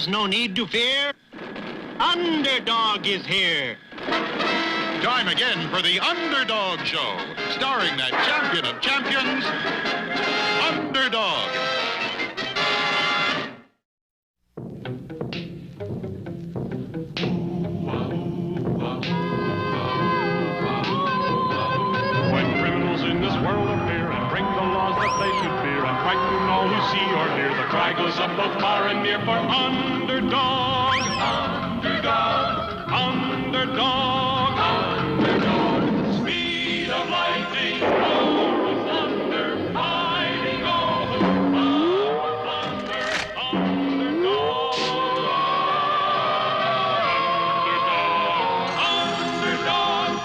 There's no need to fear. Underdog is here. Time again for the Underdog Show, starring that champion of champions, Underdog. When criminals in this world appear and break the laws that they should fear and frighten all who see or hear, the cry goes up both far and near for Underdog. Underdog. Underdog. Underdog. Speed of lightning, roar of thunder, fighting all who follow thunder. Underdog. Underdog. Underdog.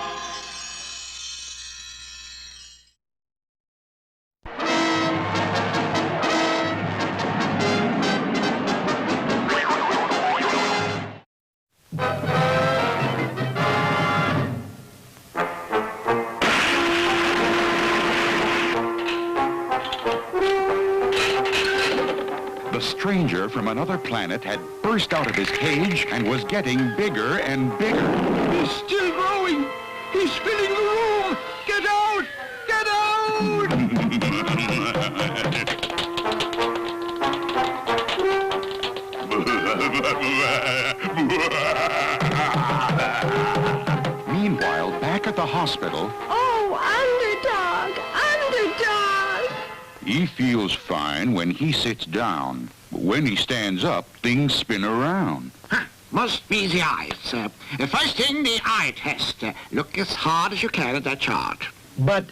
The stranger from another planet had burst out of his cage and was getting bigger and bigger. He's still growing. He's filling the room. Get out! Get out! Meanwhile, back at the hospital, Oh, Underdog! Underdog! he feels fine when he sits down. But when he stands up, things spin around. Must be the eyes. First thing, the eye test. Look as hard as you can at that chart. But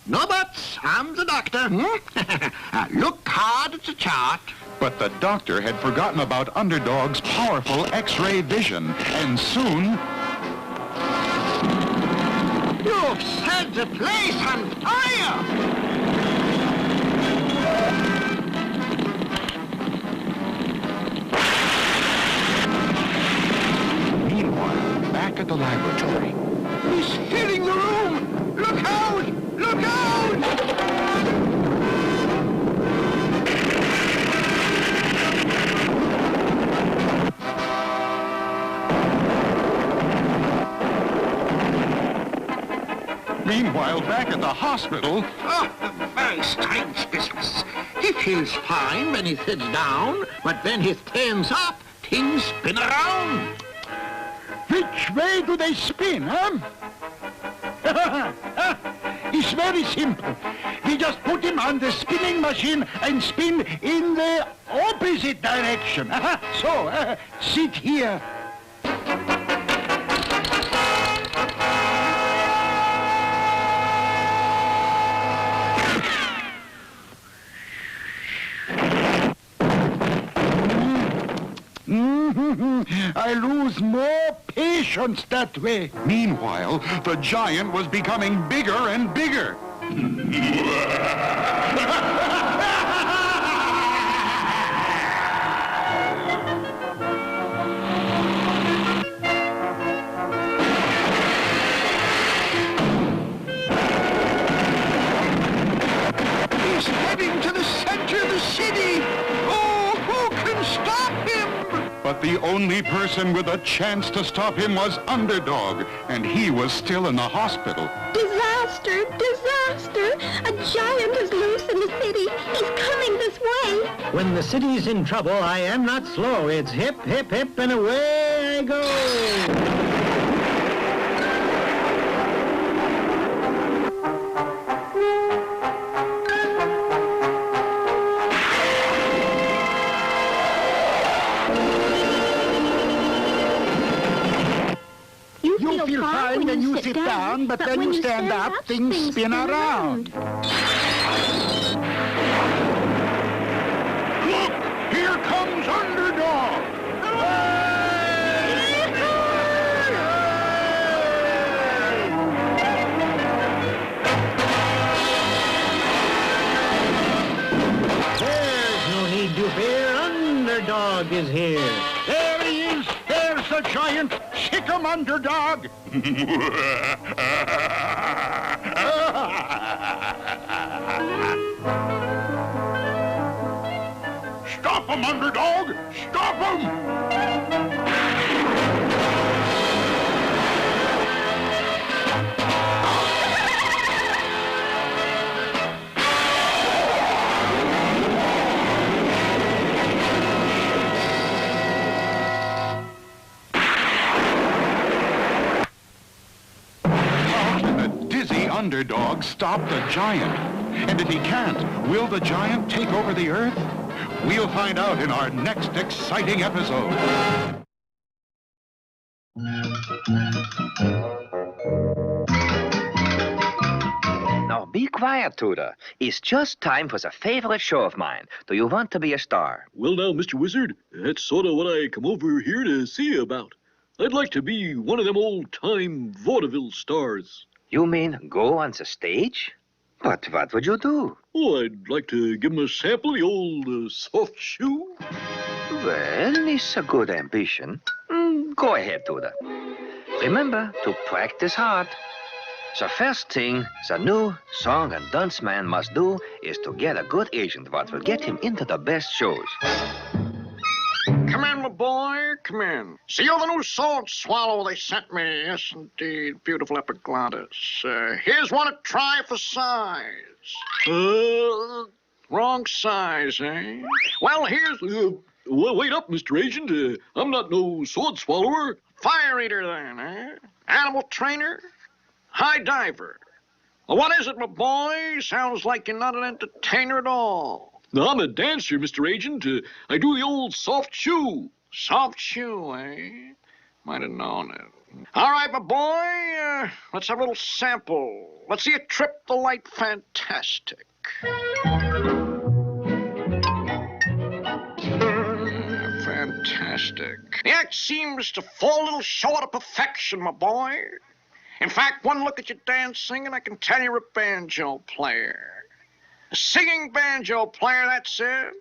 No buts. I'm the doctor. Look hard at the chart. But the doctor had forgotten about Underdog's powerful X-ray vision, and soon You've set the place on fire! meanwhile, back at the laboratory, He's filling the room! Look out! Look out! meanwhile, back at the hospital, Oh, a very strange business. He feels fine when he sits down, but when he stands up, things spin around. Which way do they spin, huh? It's very simple. We just put him on the spinning machine and spin in the opposite direction. So, sit here. I lose more patience that way. meanwhile, the giant was becoming bigger and bigger. He's heading to the center of the city. Oh, who can stop him? But the only person with a chance to stop him was Underdog, and he was still in the hospital. Disaster! Disaster! A giant is loose in the city. He's coming this way. when the city's in trouble, I am not slow. It's hip, hip, hip, and away I go. You feel fine when you sit down, but when you stand up, things spin around. Look! Here comes Underdog! There's no need to fear. Underdog is here. There he is! There's the giant! Kick him, Underdog! Stop Stop him, Underdog! Stop him! Underdog stop the giant? And if he can't, will the giant take over the Earth? We'll find out in our next exciting episode. Now be quiet, Tudor. It's just time for the favorite show of mine. Do you want to be a star? Well now, Mr. Wizard, that's sort of what I come over here to see you about. I'd like to be one of them old-time vaudeville stars. You mean go on the stage? But what would you do? Oh, I'd like to give 'em a sample of the old soft shoe. Well, it's a good ambition. Go ahead, Tudor. Remember to practice hard. The first thing the new song and dance man must do is to get a good agent what will get him into the best shows. Come in, my boy, come in. See you the new sword swallow they sent me. Yes, indeed, beautiful epiglottis. Here's one to try for size. Wrong size, eh? Well, here's... Well, wait up, Mr. Agent. I'm not no sword swallower. Fire eater, then, eh? Animal trainer? High diver? Well, what is it, my boy? Sounds like you're not an entertainer at all. Now, I'm a dancer, Mr. Agent. I do the old soft shoe. Soft shoe, eh? Might have known it. All right, my boy, let's have a little sample. Let's see you trip the light fantastic. Fantastic. The act seems to fall a little short of perfection, my boy. In fact, one look at your dancing and I can tell you're a banjo player. A singing banjo player, that's it.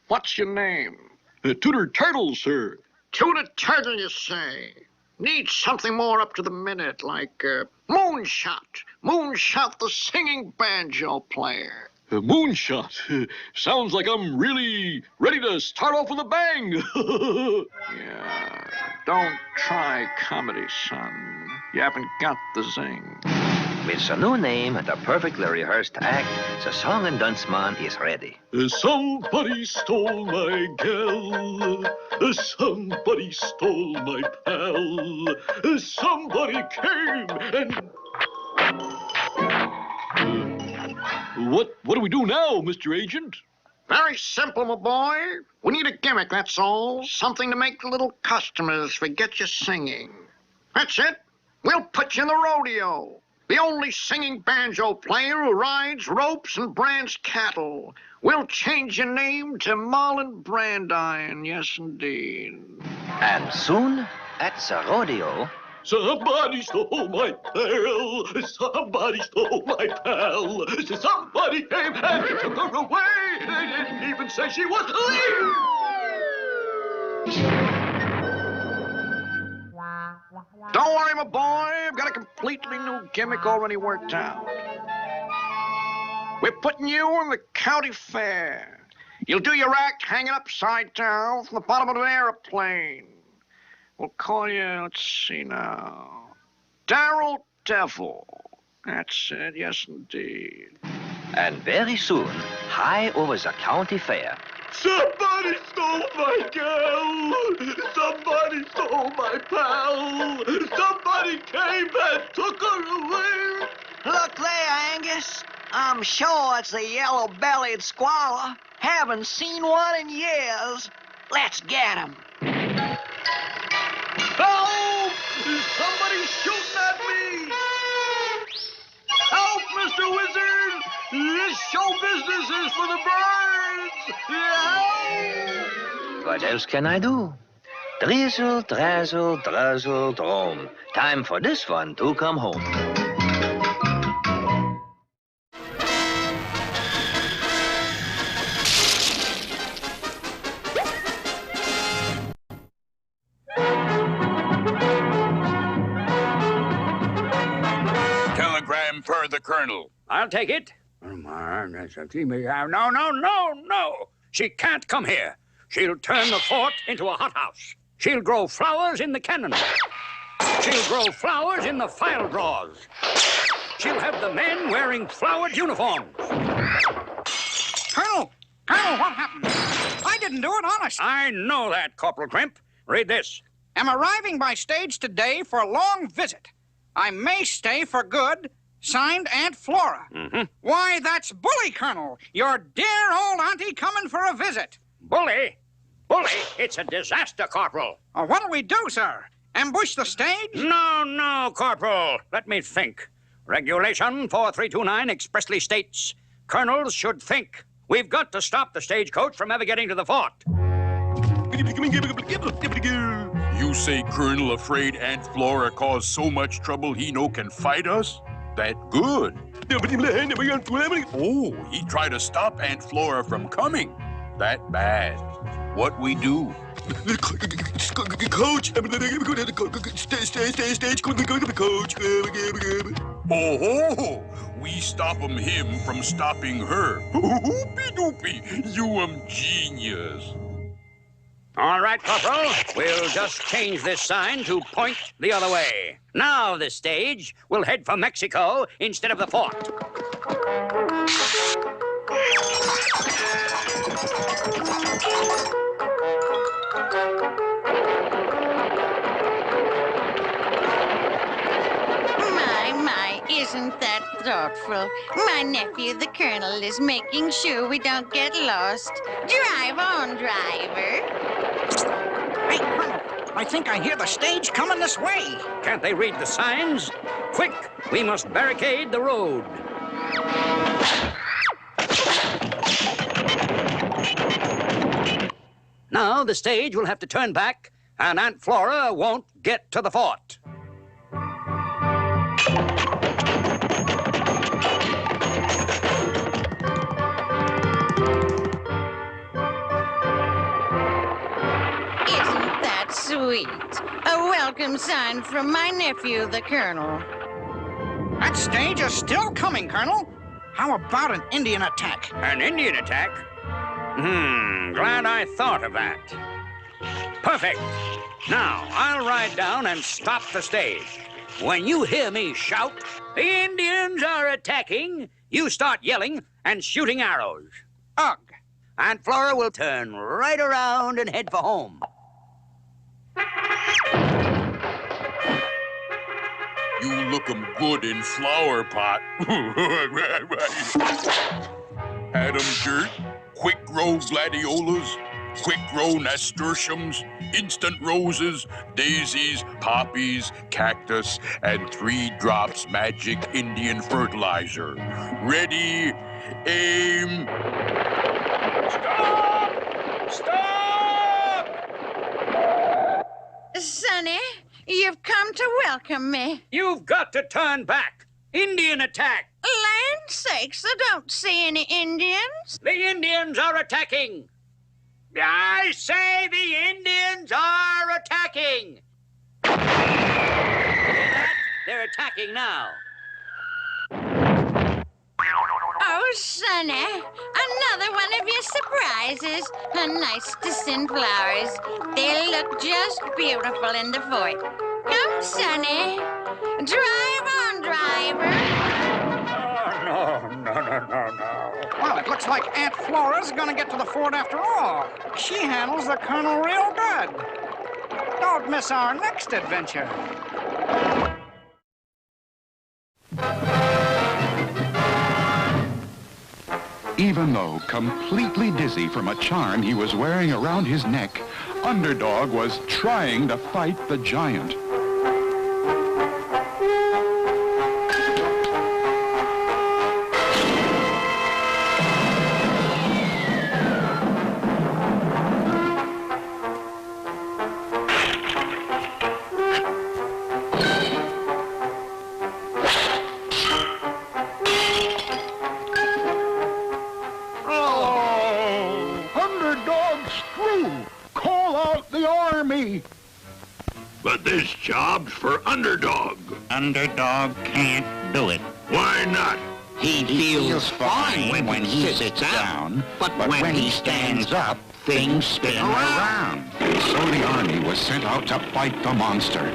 What's your name? Tudor Turtle, sir. Tudor Turtle, you say? Need something more up to the minute, like Moonshot. Moonshot, the singing banjo player. Moonshot. Sounds like I'm really ready to start off with a bang. Yeah, don't try comedy, son. You haven't got the zing. With the new name and a perfectly rehearsed act, the song and dance man is ready. Somebody stole my gal. Somebody stole my pal. Somebody came and... What do we do now, Mr. Agent? Very simple, my boy. We need a gimmick, that's all. Something to make the little customers forget you're singing. That's it. We'll put you in the rodeo. The only singing banjo player who rides ropes and brands cattle. We'll change your name to Marlon Brandine, yes, indeed. And soon, at the rodeo... Somebody stole my pearl. Somebody stole my pal. Somebody came and took her away. They didn't even say she was Don't worry, my boy. I've got a completely new gimmick already worked out. We're putting you in the county fair. You'll do your act hanging upside down from the bottom of an airplane. We'll call you, let's see now, Darryl Devil. That's it, yes, indeed. And very soon, high over the county fair... Somebody stole my gal. Somebody stole my pal. Somebody came and took her away. Look there, Angus. I'm sure it's the yellow-bellied squalor. Haven't seen one in years. Let's get him. Help! Somebody's shooting at me! Help, Mr. Wizard! This show business is for the birds! Help! What else can I do? Drizzle, drazzle, druzzle, drome. Time for this one to come home. Telegram for the Colonel. I'll take it. No. She can't come here. She'll turn the fort into a hothouse. She'll grow flowers in the cannon. She'll grow flowers in the file drawers. She'll have the men wearing flowered uniforms. Colonel, what happened? I didn't do it, honest. I know that, Corporal Crimp. Read this. Am arriving by stage today for a long visit. I may stay for good. Signed, Aunt Flora. Why, that's Bully, Colonel. Your dear old auntie coming for a visit. Bully? Bully? It's a disaster, Corporal. What'll we do, sir? Ambush the stage? No, Corporal. Let me think. Regulation 4329 expressly states, colonels should think. We've got to stop the stagecoach from ever getting to the fort. You say Colonel afraid Aunt Flora caused so much trouble he no can fight us? That good. Oh, he tried to stop Aunt Flora from coming. That bad. What we do? Coach, oh, we stop him from stopping her. Hoopy doopy, you genius. All right, Corporal. We'll just change this sign to point the other way. Now the stage will head for Mexico instead of the fort. My, isn't that thoughtful? My nephew, the Colonel, is making sure we don't get lost. Drive on, driver. Hey, Colonel, I think I hear the stage coming this way. Can't they read the signs? Quick, we must barricade the road. Now the stage will have to turn back, and Aunt Flora won't get to the fort. Sweet. A welcome sign from my nephew, the Colonel. That stage is still coming, Colonel. How about an Indian attack? An Indian attack? Glad I thought of that. Perfect. Now, I'll ride down and stop the stage. When you hear me shout, the Indians are attacking, you start yelling and shooting arrows. Ugh. Aunt Flora will turn right around and head for home. You look 'em good in flower pot. Had 'em dirt, quick grow gladiolas, quick grow nasturtiums, instant roses, daisies, poppies, cactus, and 3 drops magic Indian fertilizer. Ready, aim. Stop! Sonny, you've come to welcome me. You've got to turn back. Indian attack. Land sakes, I don't see any Indians. The Indians are attacking. I say the Indians are attacking. Hear that? They're attacking now. Oh, Sonny, another one of your surprises. Nice to send flowers. They look just beautiful in the fort. Come, Sonny. Drive on, driver. No. Well, it looks like Aunt Flora's gonna get to the fort after all. She handles the Colonel real good. Don't miss our next adventure. Even though completely dizzy from a charm he was wearing around his neck, Underdog was trying to fight the giant. But this job's for Underdog. Underdog can't do it. Why not? He feels fine when he sits down, but when he stands up, things spin around. So the army was sent out to fight the monster.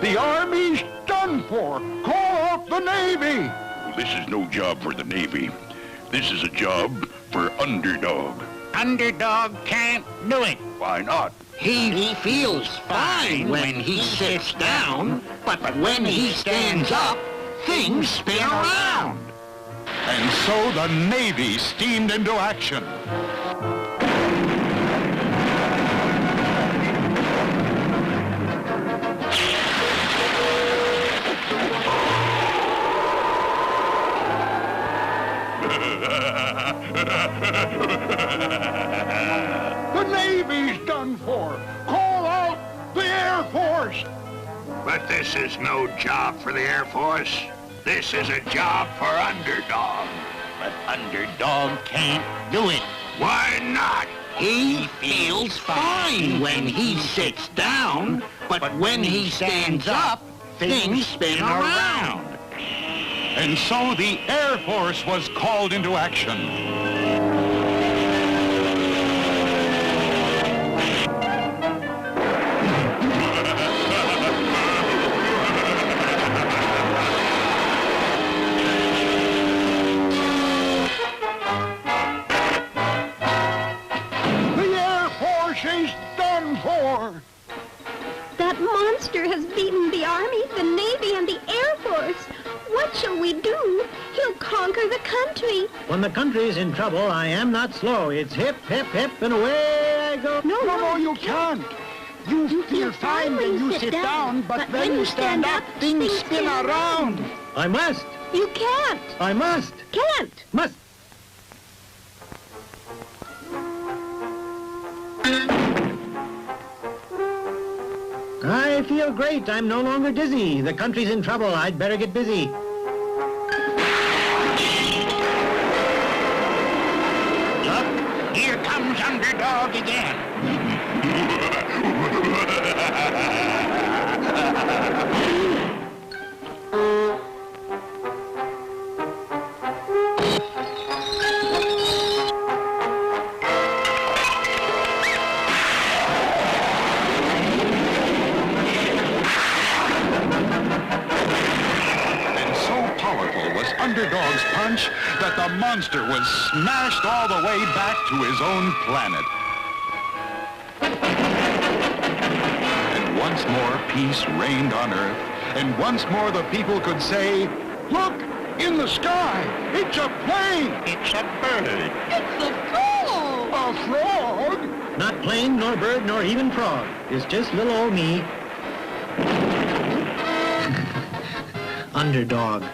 The Army's done for. Call off the Navy. This is no job for the Navy. This is a job for Underdog. Underdog can't do it. Why not? He feels fine when he sits down, but when he stands up, things spin around. And so the Navy steamed into action. The Navy's done for. Call out the Air Force. But this is no job for the Air Force. This is a job for Underdog. But Underdog can't do it. Why not? He feels fine when he sits down, but when he stands up, things spin around. And so the Air Force was called into action. That monster has beaten the Army, the Navy, and the Air Force. What shall we do? He'll conquer the country. When the country's in trouble, I am not slow. It's hip, hip, hip, and away I go. No, you can't. You feel fine when you sit down, but when you stand up, things spin around. I must. You can't. I must. Can't. Must. I feel great. I'm no longer dizzy. The country's in trouble. I'd better get busy. Look, here comes Underdog again. Underdog's punch that the monster was smashed all the way back to his own planet. And once more peace reigned on Earth, and once more the people could say, "Look, in the sky, it's a plane, it's a bird, it's a frog, a frog." Not plane, nor bird, nor even frog. It's just little old me. Underdog.